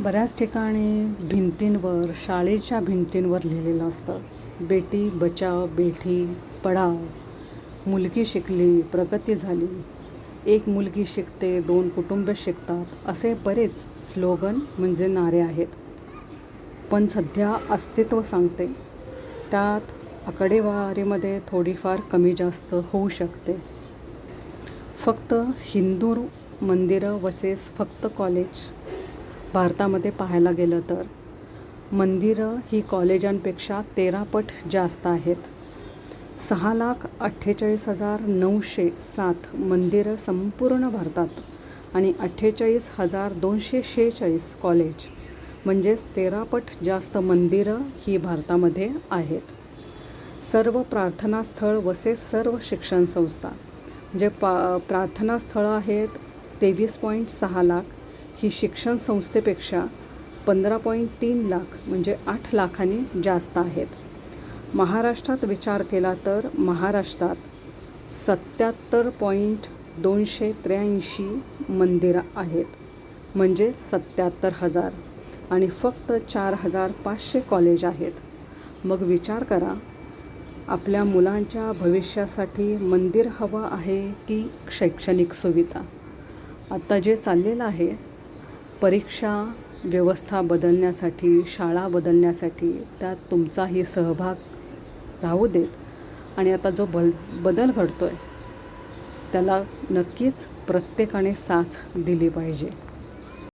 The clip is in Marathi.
बऱ्याच ठिकाणी भिंतींवर, शाळेच्या भिंतींवर लिहिलेलं असतं, बेटी बचाव बेटी पढाव, मुलगी शिकली प्रगती झाली, एक मुलगी शिकते 2 कुटुंब शिकतात, असे बरेच स्लोगन म्हणजे नारे आहेत. पण सध्या अस्तित्व सांगते, त्यात आकडेवारीमध्ये थोडीफार कमी जास्त होऊ शकते. फक्त हिंदू मंदिरं वसेस फक्त कॉलेज भारतामध्ये पाहायला गेलं तर मंदिरं ही कॉलेजांपेक्षा 13 पट जास्त आहेत. 6,48,907 मंदिरं संपूर्ण भारतात आणि 48,246 कॉलेज, म्हणजेच 13 पट जास्त मंदिरं ही भारतामध्ये आहेत. सर्व प्रार्थनास्थळ वसेस सर्व शिक्षण संस्था म्हणजे प्रार्थनास्थळं आहेत 23.6 लाख, ही शिक्षण संस्थेपेक्षा 15.3 लाख म्हणजे 8 लाखांनी जास्त आहेत. महाराष्ट्रात विचार केला तर महाराष्ट्रात 77.283 मंदिरं आहेत, म्हणजे 77,000 आणि फक्त 4,500 कॉलेज आहेत. मग विचार करा, आपल्या मुलांच्या भविष्यासाठी मंदिर हवं आहे की शैक्षणिक सुविधा? आता जे चाललेलं आहे, परीक्षा व्यवस्था बदलण्यासाठी, शाळा बदलण्यासाठी, त्यात तुमचाही सहभाग राहू देत. आणि आता जो बदल घडतो आहे त्याला नक्कीच प्रत्येकाने साथ दिली पाहिजे.